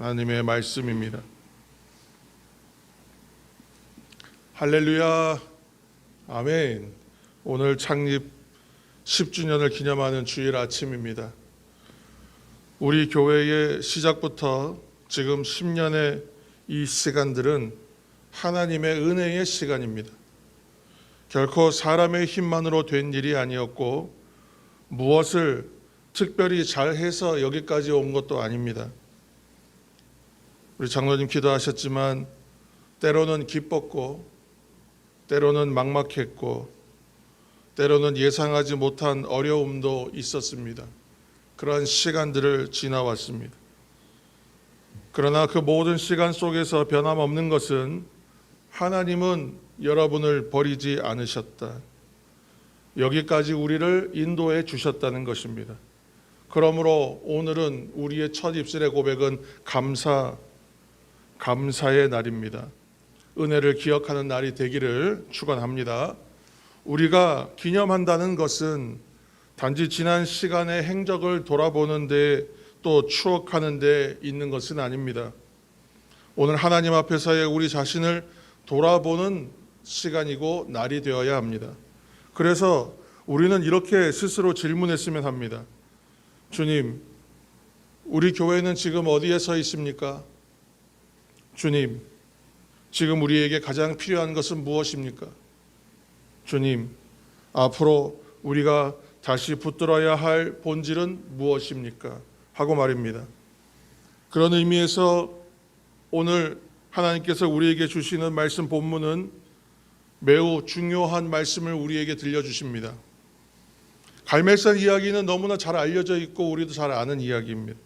하나님의 말씀입니다. 할렐루야, 아멘. 오늘 창립 10주년을 기념하는 주일 아침입니다. 우리 교회의 시작부터 지금 10년의 이 시간들은 하나님의 은혜의 시간입니다. 결코 사람의 힘만으로 된 일이 아니었고 무엇을 특별히 잘해서 여기까지 온 것도 아닙니다. 우리 장로님 기도하셨지만 때로는 기뻤고 때로는 막막했고 때로는 예상하지 못한 어려움도 있었습니다. 그러한 시간들을 지나왔습니다. 그러나 그 모든 시간 속에서 변함없는 것은 하나님은 여러분을 버리지 않으셨다. 여기까지 우리를 인도해 주셨다는 것입니다. 그러므로 오늘은 우리의 첫 입술의 고백은 감사의 날입니다. 은혜를 기억하는 날이 되기를 축원합니다. 우리가 기념한다는 것은 단지 지난 시간의 행적을 돌아보는 데 또 추억하는 데 있는 것은 아닙니다. 오늘 하나님 앞에서의 우리 자신을 돌아보는 시간이고 날이 되어야 합니다. 그래서 우리는 이렇게 스스로 질문했으면 합니다. 주님, 우리 교회는 지금 어디에 서 있습니까? 주님, 지금 우리에게 가장 필요한 것은 무엇입니까? 주님, 앞으로 우리가 다시 붙들어야 할 본질은 무엇입니까? 하고 말입니다. 그런 의미에서 오늘 하나님께서 우리에게 주시는 말씀 본문은 매우 중요한 말씀을 우리에게 들려주십니다. 갈멜산 이야기는 너무나 잘 알려져 있고 우리도 잘 아는 이야기입니다.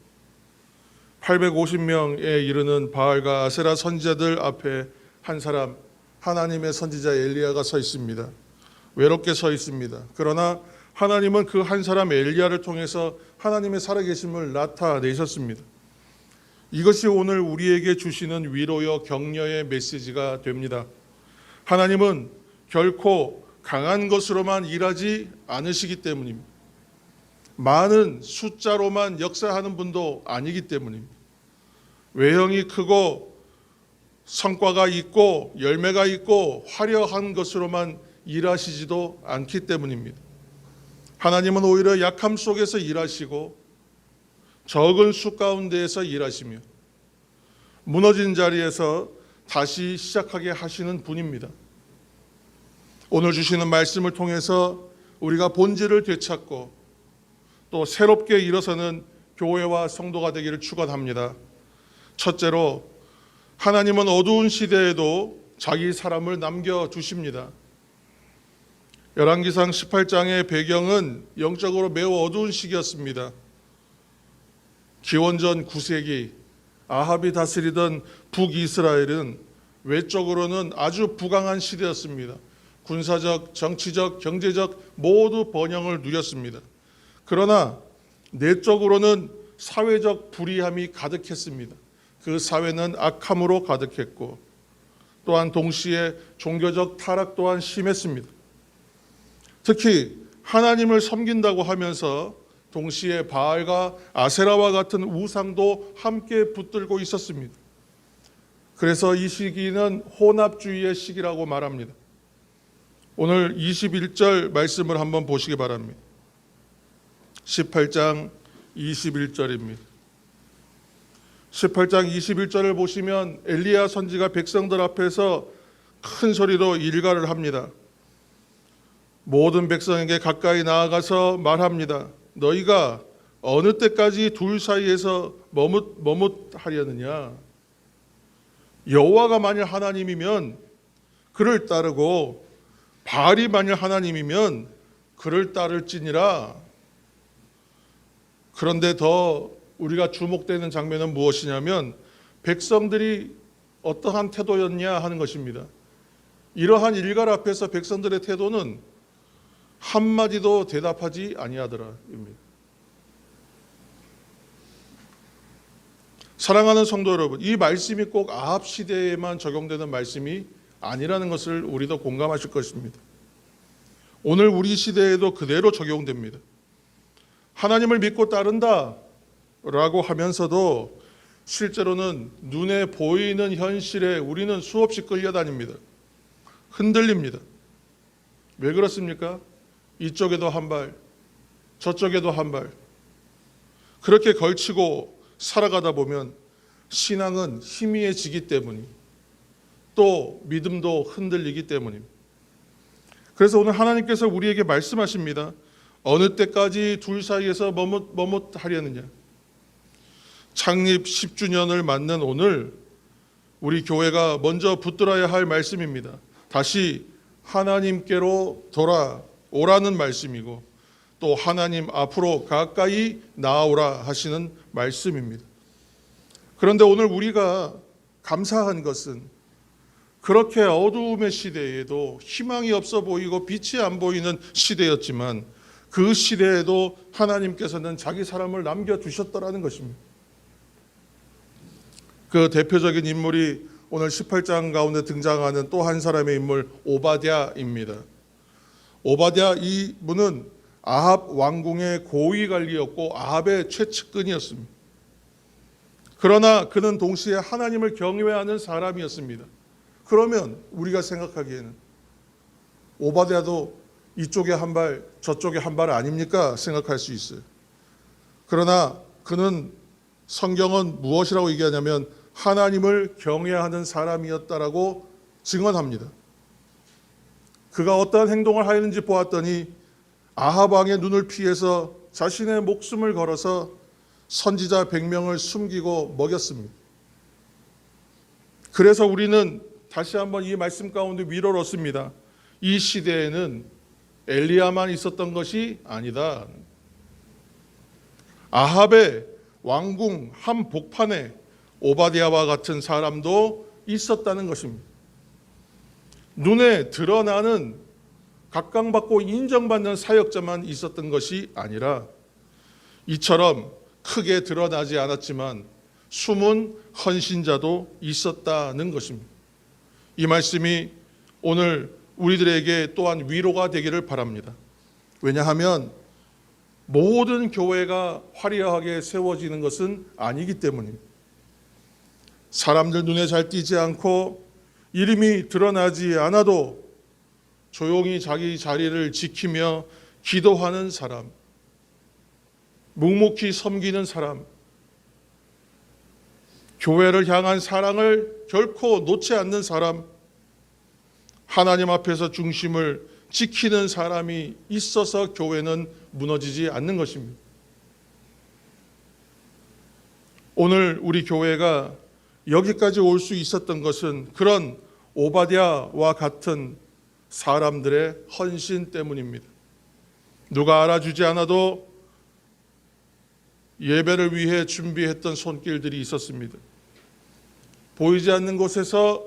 850명에 이르는 바알과 아세라 선지자들 앞에 한 사람, 하나님의 선지자 엘리야가 서 있습니다. 외롭게 서 있습니다. 그러나 하나님은 그 한 사람 엘리야를 통해서 하나님의 살아계심을 나타내셨습니다. 이것이 오늘 우리에게 주시는 위로여 격려의 메시지가 됩니다. 하나님은 결코 강한 것으로만 일하지 않으시기 때문입니다. 많은 숫자로만 역사하는 분도 아니기 때문입니다. 외형이 크고 성과가 있고 열매가 있고 화려한 것으로만 일하시지도 않기 때문입니다. 하나님은 오히려 약함 속에서 일하시고 적은 수 가운데에서 일하시며 무너진 자리에서 다시 시작하게 하시는 분입니다. 오늘 주시는 말씀을 통해서 우리가 본질을 되찾고 또 새롭게 일어서는 교회와 성도가 되기를 축원합니다. 첫째로 하나님은 어두운 시대에도 자기 사람을 남겨두십니다. 열왕기상 18장의 배경은 영적으로 매우 어두운 시기였습니다. 기원전 9세기 아합이 다스리던 북이스라엘은 외적으로는 아주 부강한 시대였습니다. 군사적, 정치적, 경제적 모두 번영을 누렸습니다. 그러나 내적으로는 사회적 불의함이 가득했습니다. 그 사회는 악함으로 가득했고 또한 동시에 종교적 타락 또한 심했습니다. 특히 하나님을 섬긴다고 하면서 동시에 바알과 아세라와 같은 우상도 함께 붙들고 있었습니다. 그래서 이 시기는 혼합주의의 시기라고 말합니다. 오늘 21절 말씀을 한번 보시기 바랍니다. 18장 21절입니다. 18장 21절을 보시면 엘리야 선지가 백성들 앞에서 큰 소리로 일갈을 합니다. 모든 백성에게 가까이 나아가서 말합니다. 너희가 어느 때까지 둘 사이에서 머뭇하려느냐? 여호와가 만일 하나님이면 그를 따르고 바알이 만일 하나님이면 그를 따를지니라. 그런데 더 우리가 주목되는 장면은 무엇이냐면 백성들이 어떠한 태도였냐 하는 것입니다. 이러한 일갈 앞에서 백성들의 태도는 한마디도 대답하지 아니하더라입니다. 사랑하는 성도 여러분, 이 말씀이 꼭 아합 시대에만 적용되는 말씀이 아니라는 것을 우리도 공감하실 것입니다. 오늘 우리 시대에도 그대로 적용됩니다. 하나님을 믿고 따른다 라고 하면서도 실제로는 눈에 보이는 현실에 우리는 수없이 끌려다닙니다. 흔들립니다. 왜 그렇습니까? 이쪽에도 한 발, 저쪽에도 한 발. 그렇게 걸치고 살아가다 보면 신앙은 희미해지기 때문이, 또 믿음도 흔들리기 때문입니다. 그래서 오늘 하나님께서 우리에게 말씀하십니다. 어느 때까지 둘 사이에서 머뭇하려느냐. 창립 10주년을 맞는 오늘 우리 교회가 먼저 붙들어야 할 말씀입니다. 다시 하나님께로 돌아오라는 말씀이고, 또 하나님 앞으로 가까이 나아오라 하시는 말씀입니다. 그런데 오늘 우리가 감사한 것은 그렇게 어두움의 시대에도 희망이 없어 보이고 빛이 안 보이는 시대였지만 그 시대에도 하나님께서는 자기 사람을 남겨두셨더라는 것입니다. 그 대표적인 인물이 오늘 18장 가운데 등장하는 또 한 사람의 인물 오바댜입니다. 오바댜 이분은 아합 왕궁의 고위 관리였고 아합의 최측근이었습니다. 그러나 그는 동시에 하나님을 경외하는 사람이었습니다. 그러면 우리가 생각하기에는 오바댜도 이쪽에 한 발, 저쪽에 한 발 아닙니까? 생각할 수 있어요. 그러나 그는 성경은 무엇이라고 얘기하냐면 하나님을 경외하는 사람이었다라고 증언합니다. 그가 어떠한 행동을 하였는지 보았더니 아합 왕의 눈을 피해서 자신의 목숨을 걸어서 선지자 100명을 숨기고 먹였습니다. 그래서 우리는 다시 한번 이 말씀 가운데 위로를 얻습니다. 이 시대에는 엘리야만 있었던 것이 아니다. 아합의 왕궁 한복판에 오바댜와 같은 사람도 있었다는 것입니다. 눈에 드러나는 각광받고 인정받는 사역자만 있었던 것이 아니라 이처럼 크게 드러나지 않았지만 숨은 헌신자도 있었다는 것입니다. 이 말씀이 오늘 우리들에게 또한 위로가 되기를 바랍니다. 왜냐하면 모든 교회가 화려하게 세워지는 것은 아니기 때문입니다. 사람들 눈에 잘 띄지 않고 이름이 드러나지 않아도 조용히 자기 자리를 지키며 기도하는 사람, 묵묵히 섬기는 사람, 교회를 향한 사랑을 결코 놓지 않는 사람, 하나님 앞에서 중심을 지키는 사람이 있어서 교회는 무너지지 않는 것입니다. 오늘 우리 교회가 여기까지 올 수 있었던 것은 그런 오바댜와 같은 사람들의 헌신 때문입니다. 누가 알아주지 않아도 예배를 위해 준비했던 손길들이 있었습니다. 보이지 않는 곳에서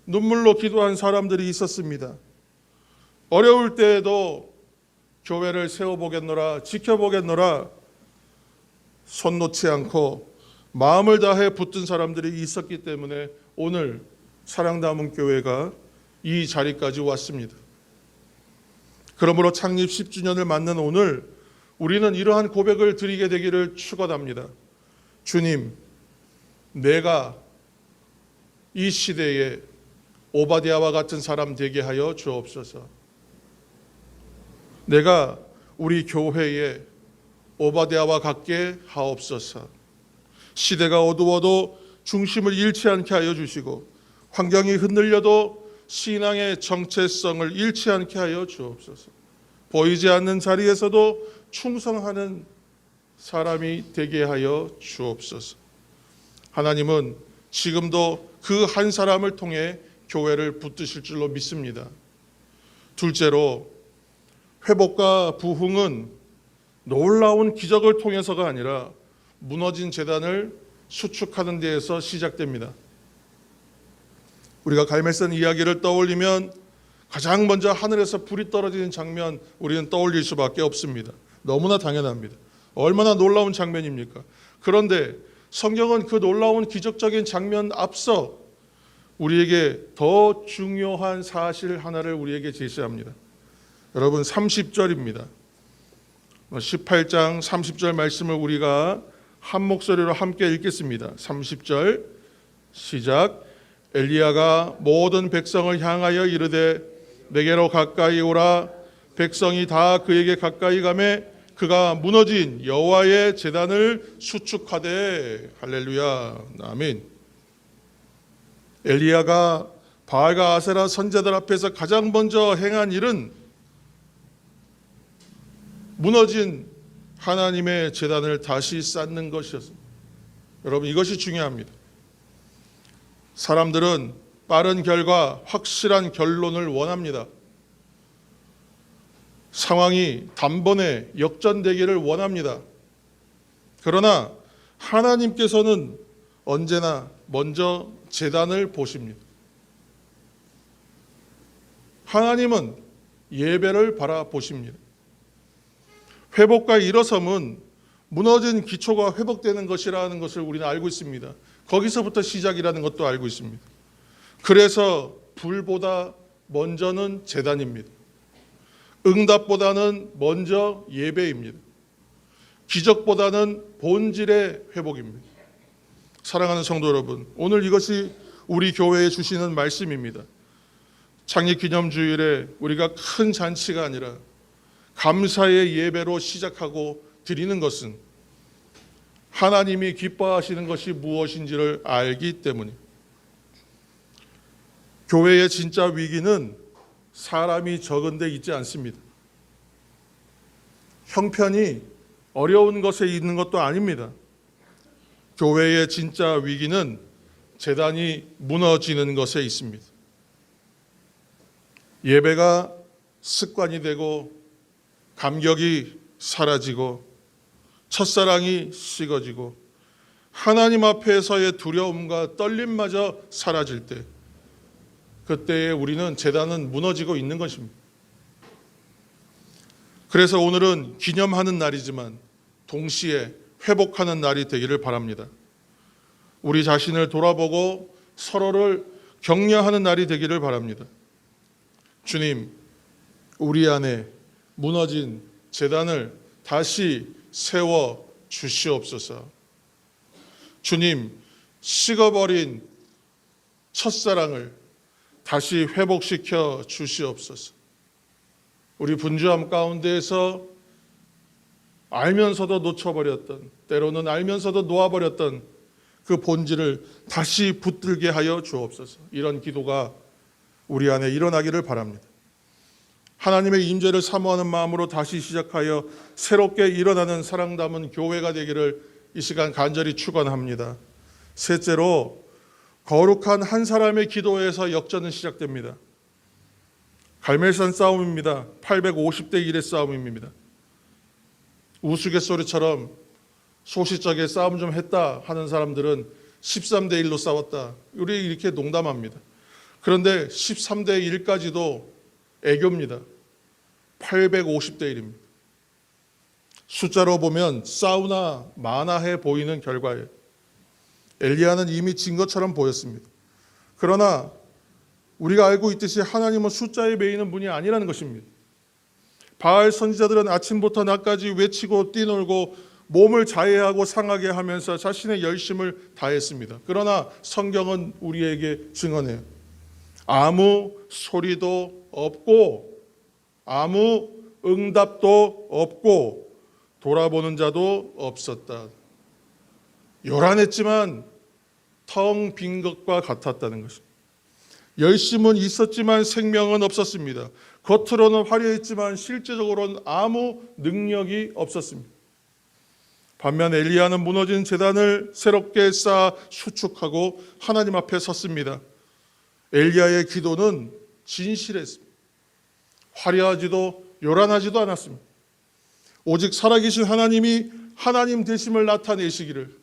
눈물로 기도한 사람들이 있었습니다. 어려울 때에도 교회를 세워보겠노라, 지켜보겠노라 손 놓지 않고 마음을 다해 붙든 사람들이 있었기 때문에 오늘 사랑담은 교회가 이 자리까지 왔습니다. 그러므로 창립 10주년을 맞는 오늘 우리는 이러한 고백을 드리게 되기를 축원합니다. 주님, 내가 이 시대에 오바댜와 같은 사람 되게 하여 주옵소서. 내가 우리 교회에 오바댜와 같게 하옵소서. 시대가 어두워도 중심을 잃지 않게 하여 주시고 환경이 흔들려도 신앙의 정체성을 잃지 않게 하여 주옵소서. 보이지 않는 자리에서도 충성하는 사람이 되게 하여 주옵소서. 하나님은 지금도 그 한 사람을 통해 교회를 붙드실 줄로 믿습니다. 둘째로, 회복과 부흥은 놀라운 기적을 통해서가 아니라 무너진 제단을 수축하는 데에서 시작됩니다. 우리가 갈멜산 이야기를 떠올리면 가장 먼저 하늘에서 불이 떨어지는 장면 우리는 떠올릴 수밖에 없습니다. 너무나 당연합니다. 얼마나 놀라운 장면입니까? 그런데 성경은 그 놀라운 기적적인 장면 앞서 우리에게 더 중요한 사실 하나를 우리에게 제시합니다. 여러분, 30절입니다. 18장 30절 말씀을 우리가 한 목소리로 함께 읽겠습니다. 30절 시작. 엘리야가 모든 백성을 향하여 이르되 내게로 가까이 오라. 백성이 다 그에게 가까이 가매 그가 무너진 여호와의 제단을 수축하되. 할렐루야. 아멘. 엘리야가 바알과 아세라 선제들 앞에서 가장 먼저 행한 일은 무너진 하나님의 제단을 다시 쌓는 것이었습니다. 여러분, 이것이 중요합니다. 사람들은 빠른 결과, 확실한 결론을 원합니다. 상황이 단번에 역전되기를 원합니다. 그러나 하나님께서는 언제나 먼저 제단을 보십니다. 하나님은 예배를 바라보십니다. 회복과 일어섬은 무너진 기초가 회복되는 것이라는 것을 우리는 알고 있습니다. 거기서부터 시작이라는 것도 알고 있습니다. 그래서 불보다 먼저는 제단입니다. 응답보다는 먼저 예배입니다. 기적보다는 본질의 회복입니다. 사랑하는 성도 여러분, 오늘 이것이 우리 교회에 주시는 말씀입니다. 창립기념주일에 우리가 큰 잔치가 아니라 감사의 예배로 시작하고 드리는 것은 하나님이 기뻐하시는 것이 무엇인지를 알기 때문입니다. 교회의 진짜 위기는 사람이 적은 데 있지 않습니다. 형편이 어려운 것에 있는 것도 아닙니다. 교회의 진짜 위기는 제단이 무너지는 것에 있습니다. 예배가 습관이 되고 감격이 사라지고 첫사랑이 식어지고 하나님 앞에서의 두려움과 떨림마저 사라질 때, 그때에 우리는 제단은 무너지고 있는 것입니다. 그래서 오늘은 기념하는 날이지만 동시에 회복하는 날이 되기를 바랍니다. 우리 자신을 돌아보고 서로를 격려하는 날이 되기를 바랍니다. 주님, 우리 안에 무너진 제단을 다시 세워 주시옵소서. 주님, 식어버린 첫사랑을 다시 회복시켜 주시옵소서. 우리 분주함 가운데에서 알면서도 놓쳐버렸던, 때로는 알면서도 놓아버렸던 그 본질을 다시 붙들게 하여 주옵소서. 이런 기도가 우리 안에 일어나기를 바랍니다. 하나님의 임재를 사모하는 마음으로 다시 시작하여 새롭게 일어나는 사랑 담은 교회가 되기를 이 시간 간절히 축원합니다. 셋째로, 거룩한 한 사람의 기도에서 역전은 시작됩니다. 갈멜산 싸움입니다. 850대 1의 싸움입니다. 우스갯소리처럼 소시적에 싸움 좀 했다 하는 사람들은 13대 1로 싸웠다, 우리 이렇게 농담합니다. 그런데 13대 1까지도 애교입니다. 850대 1입니다. 숫자로 보면 싸우나 마나해 보이는 결과예요. 엘리야는 이미 진 것처럼 보였습니다. 그러나 우리가 알고 있듯이 하나님은 숫자에 매이는 분이 아니라는 것입니다. 바알 선지자들은 아침부터 낮까지 외치고 뛰놀고 몸을 자해하고 상하게 하면서 자신의 열심을 다했습니다. 그러나 성경은 우리에게 증언해요. 아무 소리도 없고 아무 응답도 없고 돌아보는 자도 없었다. 요란했지만 텅 빈 것과 같았다는 것입니다. 열심은 있었지만 생명은 없었습니다. 겉으로는 화려했지만 실제적으로는 아무 능력이 없었습니다. 반면 엘리야는 무너진 제단을 새롭게 쌓아 수축하고 하나님 앞에 섰습니다. 엘리야의 기도는 진실했습니다. 화려하지도 요란하지도 않았습니다. 오직 살아계신 하나님이 하나님 되심을 나타내시기를,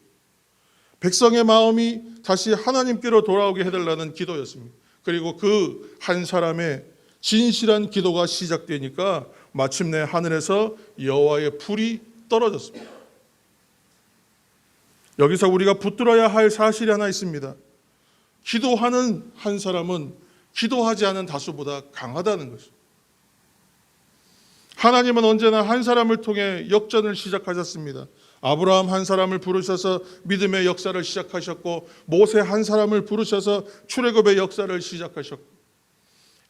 백성의 마음이 다시 하나님께로 돌아오게 해달라는 기도였습니다. 그리고 그 한 사람의 진실한 기도가 시작되니까 마침내 하늘에서 여호와의 불이 떨어졌습니다. 여기서 우리가 붙들어야 할 사실이 하나 있습니다. 기도하는 한 사람은 기도하지 않은 다수보다 강하다는 것입니다. 하나님은 언제나 한 사람을 통해 역전을 시작하셨습니다. 아브라함 한 사람을 부르셔서 믿음의 역사를 시작하셨고, 모세 한 사람을 부르셔서 출애굽의 역사를 시작하셨고,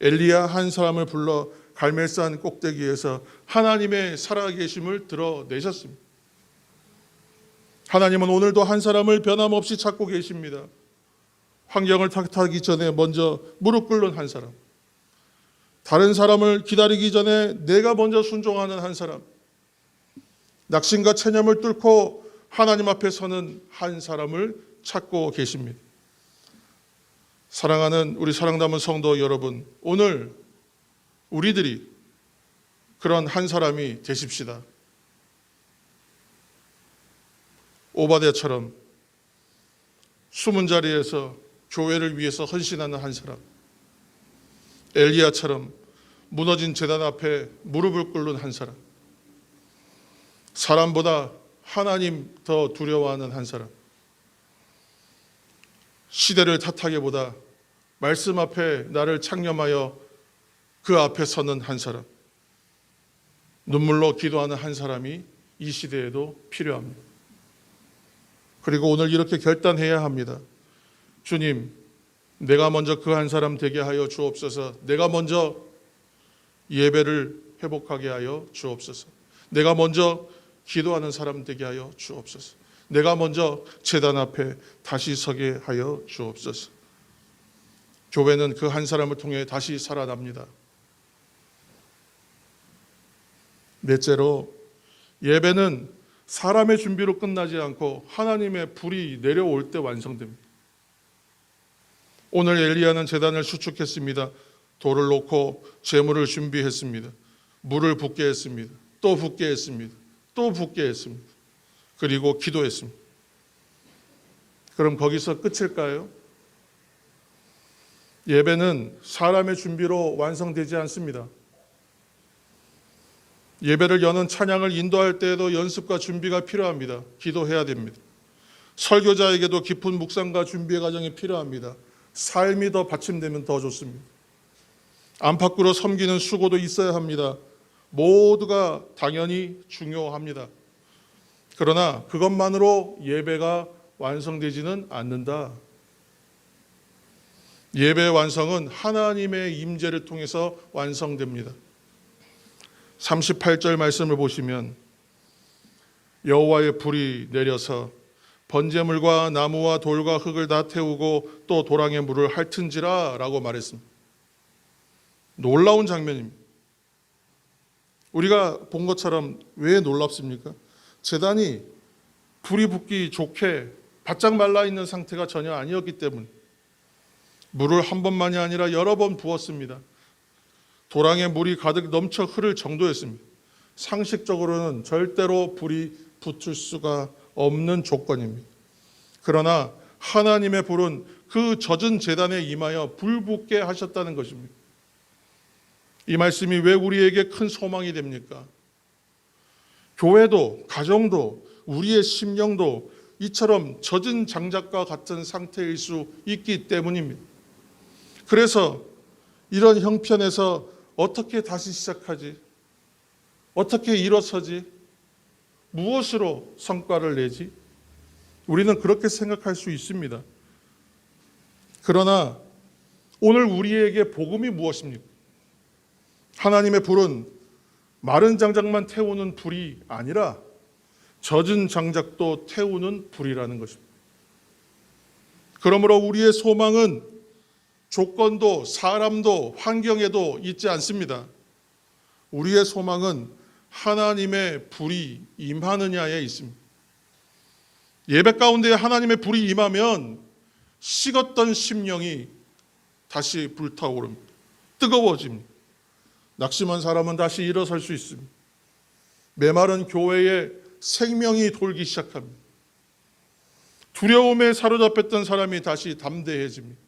엘리야 한 사람을 불러 갈멜산 꼭대기에서 하나님의 살아계심을 드러내셨습니다. 하나님은 오늘도 한 사람을 변함없이 찾고 계십니다. 환경을 탓하기 전에 먼저 무릎 꿇는 한 사람, 다른 사람을 기다리기 전에 내가 먼저 순종하는 한 사람, 낙심과 체념을 뚫고 하나님 앞에 서는 한 사람을 찾고 계십니다. 사랑하는 우리 사랑담은 성도 여러분, 오늘 우리들이 그런 한 사람이 되십시다. 오바댜처럼 숨은 자리에서 교회를 위해서 헌신하는 한 사람, 엘리야처럼 무너진 제단 앞에 무릎을 꿇는 한 사람, 사람보다 하나님 더 두려워하는 한 사람, 시대를 탓하기보다 말씀 앞에 나를 창념하여 그 앞에 서는 한 사람, 눈물로 기도하는 한 사람이 이 시대에도 필요합니다. 그리고 오늘 이렇게 결단해야 합니다. 주님, 내가 먼저 그 한 사람 되게 하여 주옵소서. 내가 먼저 예배를 회복하게 하여 주옵소서. 내가 먼저 기도하는 사람 되게 하여 주옵소서. 내가 먼저 제단 앞에 다시 서게 하여 주옵소서. 교회는 그 한 사람을 통해 다시 살아납니다. 넷째로, 예배는 사람의 준비로 끝나지 않고 하나님의 불이 내려올 때 완성됩니다. 오늘 엘리야는 제단을 수축했습니다. 돌을 놓고 제물을 준비했습니다. 물을 붓게 했습니다. 또 붓게 했습니다. 또 붓게 했습니다. 그리고 기도했습니다. 그럼 거기서 끝일까요? 예배는 사람의 준비로 완성되지 않습니다. 예배를 여는 찬양을 인도할 때에도 연습과 준비가 필요합니다. 기도해야 됩니다. 설교자에게도 깊은 묵상과 준비의 과정이 필요합니다. 삶이 더 받침되면 더 좋습니다. 안팎으로 섬기는 수고도 있어야 합니다. 모두가 당연히 중요합니다. 그러나 그것만으로 예배가 완성되지는 않는다. 예배의 완성은 하나님의 임재를 통해서 완성됩니다. 38절 말씀을 보시면 여호와의 불이 내려서 번제물과 나무와 돌과 흙을 다 태우고 또 도랑의 물을 핥은지라 라고 말했습니다. 놀라운 장면입니다. 우리가 본 것처럼 왜 놀랍습니까? 제단이 불이 붙기 좋게 바짝 말라있는 상태가 전혀 아니었기 때문에 물을 한 번만이 아니라 여러 번 부었습니다. 도랑에 물이 가득 넘쳐 흐를 정도였습니다. 상식적으로는 절대로 불이 붙을 수가 없는 조건입니다. 그러나 하나님의 불은 그 젖은 제단에 임하여 불붙게 하셨다는 것입니다. 이 말씀이 왜 우리에게 큰 소망이 됩니까? 교회도, 가정도, 우리의 심령도 이처럼 젖은 장작과 같은 상태일 수 있기 때문입니다. 그래서 이런 형편에서 어떻게 다시 시작하지? 어떻게 일어서지? 무엇으로 성과를 내지? 우리는 그렇게 생각할 수 있습니다. 그러나 오늘 우리에게 복음이 무엇입니까? 하나님의 불은 마른 장작만 태우는 불이 아니라 젖은 장작도 태우는 불이라는 것입니다. 그러므로 우리의 소망은 조건도 사람도 환경에도 있지 않습니다. 우리의 소망은 하나님의 불이 임하느냐에 있습니다. 예배 가운데 하나님의 불이 임하면 식었던 심령이 다시 불타오릅니다. 뜨거워집니다. 낙심한 사람은 다시 일어설 수 있습니다. 메마른 교회에 생명이 돌기 시작합니다. 두려움에 사로잡혔던 사람이 다시 담대해집니다.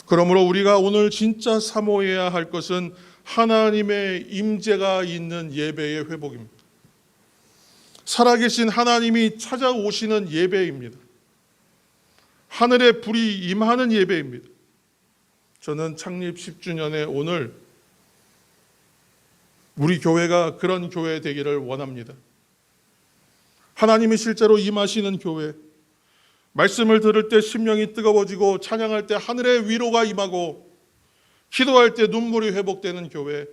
그러므로 우리가 오늘 진짜 사모해야 할 것은 하나님의 임재가 있는 예배의 회복입니다. 살아계신 하나님이 찾아오시는 예배입니다. 하늘의 불이 임하는 예배입니다. 저는 창립 10주년의 오늘 우리 교회가 그런 교회 되기를 원합니다. 하나님이 실제로 임하시는 교회, 말씀을 들을 때 심령이 뜨거워지고 찬양할 때 하늘의 위로가 임하고 기도할 때 눈물이 회복되는 교회,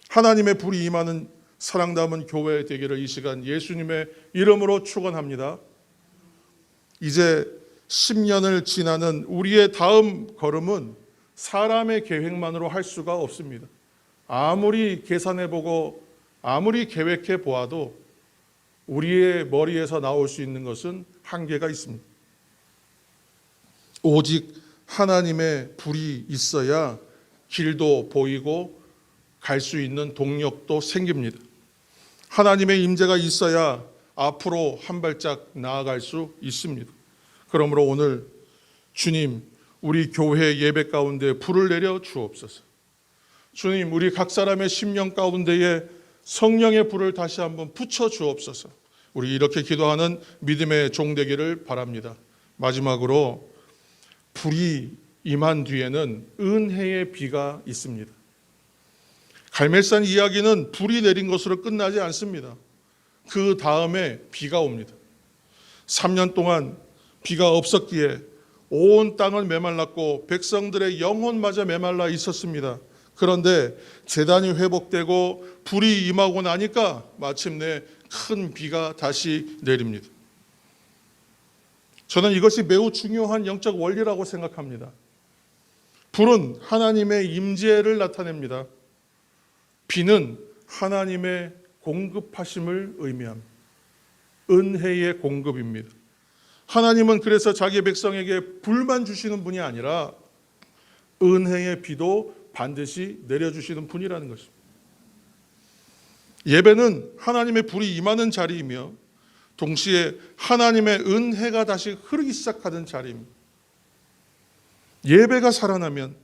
하나님의 불이 임하는 사랑 담은 교회 되기를 이 시간 예수님의 이름으로 축원합니다. 이제 10년을 지나는 우리의 다음 걸음은 사람의 계획만으로 할 수가 없습니다. 아무리 계산해보고 아무리 계획해 보아도 우리의 머리에서 나올 수 있는 것은 한계가 있습니다. 오직 하나님의 불이 있어야 길도 보이고 갈 수 있는 동력도 생깁니다. 하나님의 임재가 있어야 앞으로 한 발짝 나아갈 수 있습니다. 그러므로 오늘 주님, 우리 교회 예배 가운데 불을 내려 주옵소서. 주님, 우리 각 사람의 심령 가운데에 성령의 불을 다시 한번 붙여 주옵소서. 우리 이렇게 기도하는 믿음의 종 되기를 바랍니다. 마지막으로 불이 임한 뒤에는 은혜의 비가 있습니다. 갈멜산 이야기는 불이 내린 것으로 끝나지 않습니다. 그 다음에 비가 옵니다. 3년 동안 비가 없었기에 온 땅은 메말랐고 백성들의 영혼마저 메말라 있었습니다. 그런데 재단이 회복되고 불이 임하고 나니까 마침내 큰 비가 다시 내립니다. 저는 이것이 매우 중요한 영적 원리라고 생각합니다. 불은 하나님의 임재를 나타냅니다. 비는 하나님의 공급하심을 의미합니다. 은혜의 공급입니다. 하나님은 그래서 자기 백성에게 불만 주시는 분이 아니라 은혜의 비도 반드시 내려주시는 분이라는 것입니다. 예배는 하나님의 불이 임하는 자리이며 동시에 하나님의 은혜가 다시 흐르기 시작하는 자리입니다. 예배가 살아나면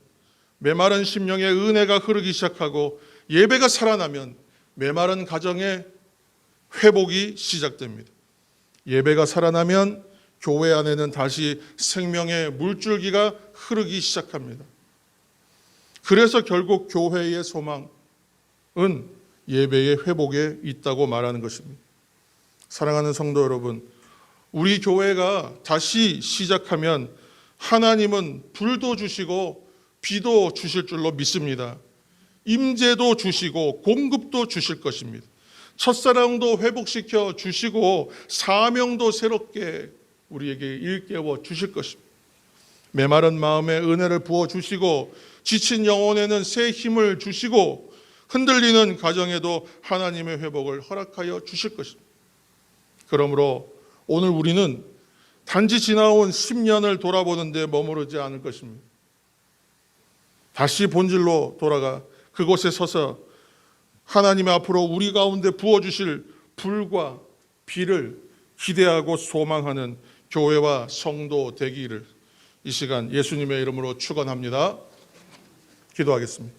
메마른 심령에 은혜가 흐르기 시작하고 예배가 살아나면 메마른 가정에 회복이 시작됩니다. 예배가 살아나면 교회 안에는 다시 생명의 물줄기가 흐르기 시작합니다. 그래서 결국 교회의 소망은 예배의 회복에 있다고 말하는 것입니다. 사랑하는 성도 여러분, 우리 교회가 다시 시작하면 하나님은 불도 주시고 비도 주실 줄로 믿습니다. 임재도 주시고 공급도 주실 것입니다. 첫사랑도 회복시켜 주시고 사명도 새롭게 우리에게 일깨워 주실 것입니다. 메마른 마음에 은혜를 부어 주시고 지친 영혼에는 새 힘을 주시고 흔들리는 가정에도 하나님의 회복을 허락하여 주실 것입니다. 그러므로 오늘 우리는 단지 지나온 10년을 돌아보는 데 머무르지 않을 것입니다. 다시 본질로 돌아가 그곳에 서서 하나님 앞으로 우리 가운데 부어주실 불과 비를 기대하고 소망하는 교회와 성도 되기를 이 시간 예수님의 이름으로 축원합니다. 기도하겠습니다.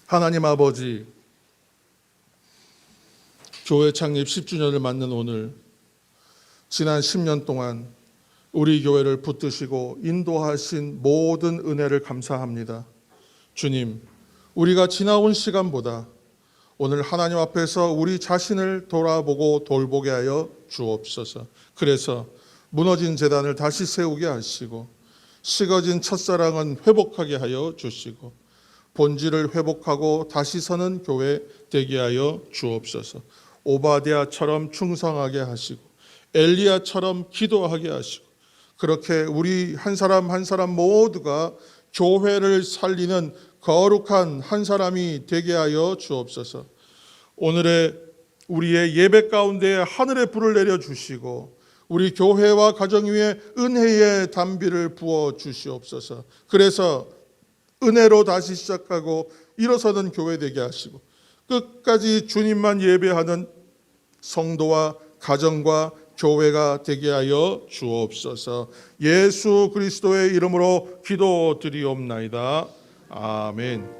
하나님 아버지, 교회 창립 10주년을 맞는 오늘 지난 10년 동안 우리 교회를 붙드시고 인도하신 모든 은혜를 감사합니다. 주님, 우리가 지나온 시간보다 오늘 하나님 앞에서 우리 자신을 돌아보고 돌보게 하여 주옵소서. 그래서 무너진 제단을 다시 세우게 하시고 식어진 첫사랑은 회복하게 하여 주시고 본질을 회복하고 다시 서는 교회 되게 하여 주옵소서. 오바댜처럼 충성하게 하시고 엘리야처럼 기도하게 하시고 그렇게 우리 한 사람 한 사람 모두가 교회를 살리는 거룩한 한 사람이 되게 하여 주옵소서. 오늘의 우리의 예배 가운데 하늘의 불을 내려주시고 우리 교회와 가정 위에 은혜의 단비를 부어 주시옵소서. 그래서 은혜로 다시 시작하고 일어서는 교회 되게 하시고 끝까지 주님만 예배하는 성도와 가정과 교회가 되게 하여 주옵소서. 예수 그리스도의 이름으로 기도드리옵나이다. 아멘.